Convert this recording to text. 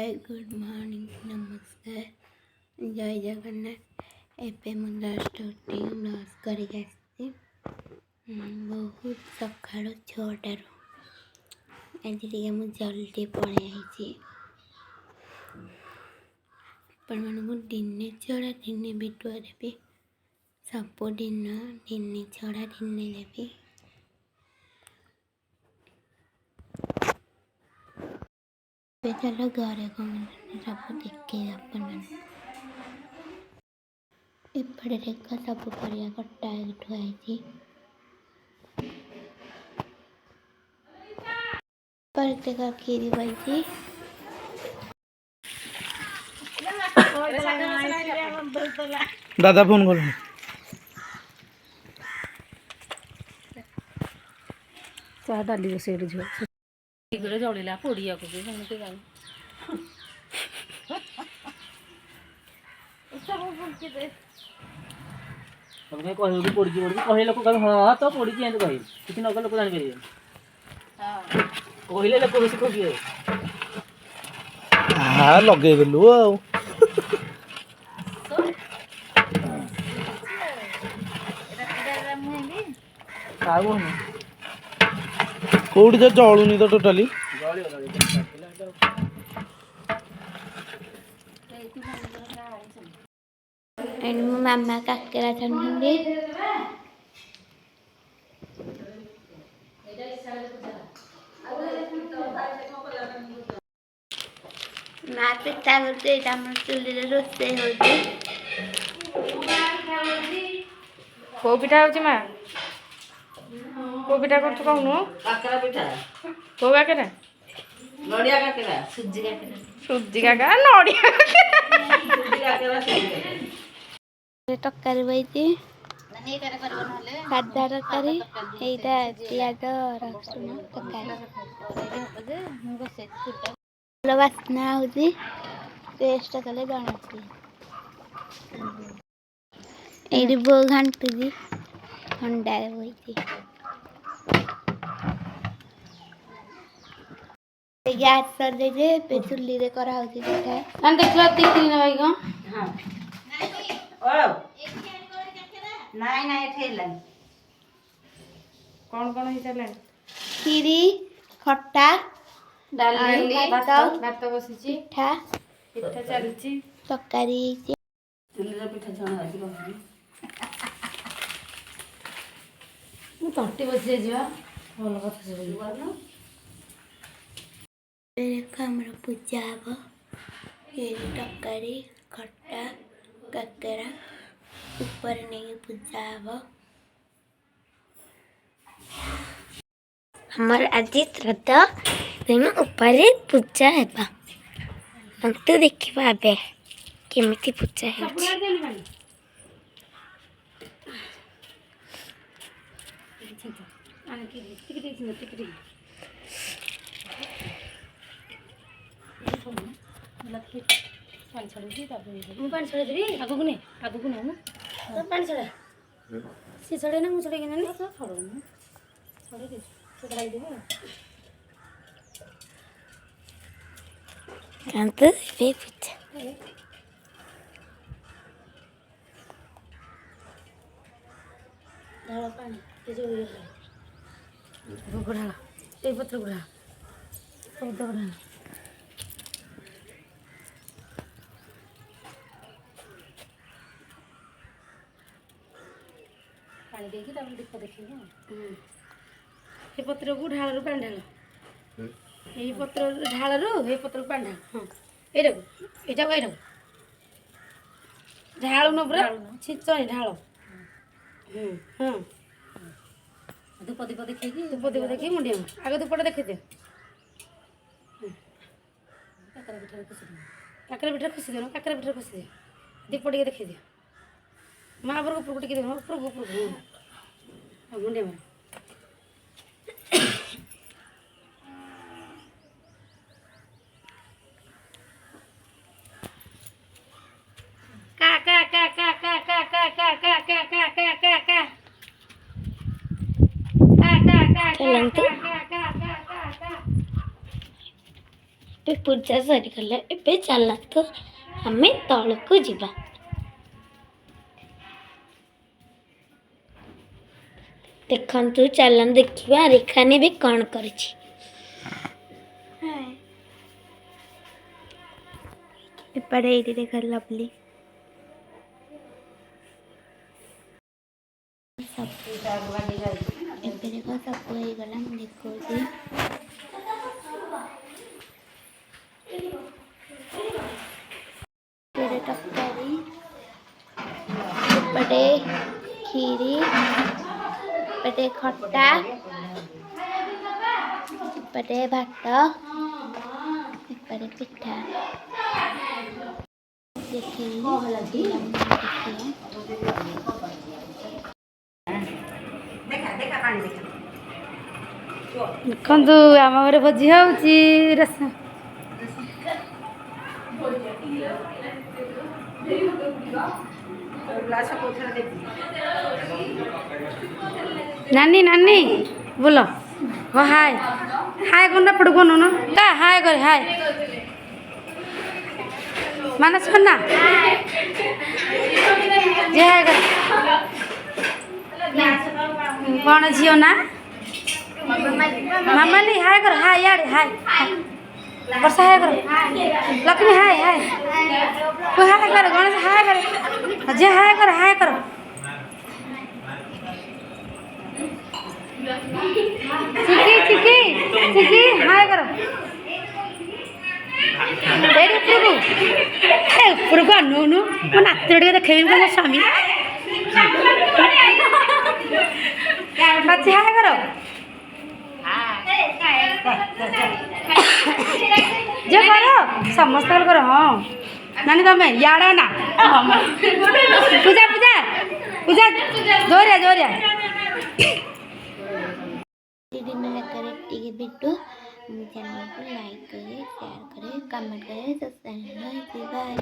Hi good morning नमस्कार जय जगन्नाथ एपे मु जस्ट उठी ब्रश करके बहुत सकाळ 6टारू आज मु जल्दी पड़े आई आपण दिने छड़ा दिने बिटुआ देवी सब दिन दिने छड़ा दिने देवी चलो घरे कौन सब देखे अपन इपड़े देखा सब परिया कट्टा उठाई परते का खीरी भाई दादा फोन कर चाह डाली बसेट झील जलिला पड़िया को कहे लोक हाँ तो पड़ी कह कि न लोक जापर कहले लोक बेस खोजे हाँ लगेदेलु कौटी तो जलुनी तो टोटाली मो मामा काकेरा छाणुछंती माँ पिता करते चुली रोसे को पिठा होची माँ को पिठा करछु कहनु काकरा पिठा को काकरा नडिया काकरा सुजी काकरा नडिया सुजी काकरा तरकारी बईची सादा तरकारी एटा पियाज रसुण तरकारी ଭଲ ବାସ୍ନା ହଉଛି ଟେଷ୍ଟ କଲେ ଜଣାଛି ଏଇଠି ବୋଉ ଘାଣ୍ଟୁଛି ଥଣ୍ଡାରେ ବଇଛି ଗ୍ୟାସ୍ ସରିଯାଇଛି ଏବେ ଚୁଲିରେ କରାହଉଛି ପିଠା ମାନେ ଦେଖିବା ତିକିରି ନା ଭାଇ କଣ हां ओ ନାଇଁ ଏଠେଇଲାନି କଣ କଣ ହେଇ ଚାଲେ କ୍ଷୀରି ଖଟା ଡାଲି ଭାତ ବସିଛି ପିଠା ଚାଲିଛି ତରକାରୀ ହେଇଛି ଚୁଲିରେ ପିଠା ଛଣା ହେଇଛି ବସିକି ମୁଁ ତଣ୍ଟି ବସି ଯିବା ଭଲ କଥା ସବୁ ଆମର ପୂଜା ହବ କ୍ଷୀରି ତରକାରୀ ଖଟା କାକେରା ଉପରେ ନେଇକି ପୂଜା ହବ हमर आज श्रद्धा तेणु ऊपर पूजा हेबा तो देखा ए केमिति पूजा है अंत बे पूजा गुड़ा ये पत्र गुड़ा गुड़ा पानी देकी तब दीप देखिए ये पत्र को ढाल रू पानी ढाल ये पत्र ढाल रू ये पत्र को पानी ढाल हाँ एटा को ढाल न पूरा छिचनी ढाल हाँ धूप दीप देखिए मुंडिया आगे धूपटा देखी दियो काकरा पिठा खुशी दियो काकरा पिठा खुशी दियो दीप टे देखी दियो माँ ऊपर ऊपर टे दियो ऊपर हाँ मुंडिया मार का का का का का का का का का का का का का का ଏବେ ପୂଜା ସରିଗଲା ଏବେ ଚାଲନ୍ତୁ ଆମେ ତଳକୁ ଯିବା। ଦେଖନ୍ତୁ ଚାଲନ୍ତୁ ଦେଖିବା ରେଖାନି ବି କ'ଣ କରିଛି। ଏପଟେ ଏଇଠି ଦେଖା ଲଭଲି ଏବେ ଦେଖ ସବୁ ହେଇଗଲା ମୁଁ ଦେଖଉଛି। ତରକାରୀ ଏପଟେ କ୍ଷୀରି ଏପଟେ ଖଟା ଏପଟେ ଭାତ ଏପଟେ ପିଠା ଦେଖନ୍ତୁ ଆମ ଘରେ ଭୋଜି ହଉଛି नानी नानी बोलो वो हाय हाय कौन पड़ो कौन ना का हाय करे हाय मानस करना जे हाय कर कौन झियो ना मामा नहीं हाय कर हाय यार हाय वर्षा हाय कर लक्ष्मी हाय हाय कोई हाय कर गणेश हाय कर जे हाय कर चिकी चिकी चिकी हाय करो एडी ऊपर को नु नु मो नातिर टिके देखेबी मो स्वामी बच्चे हाय करो जो करो समस्त करो हाँ नानी तमें याद ना पूजा पूजा पूजा जोरिया जोरिया दिन टिके बिट्टू चैनल को लाइक करें शेयर करें कमेंट करें सब्सक्राइब करें बाय।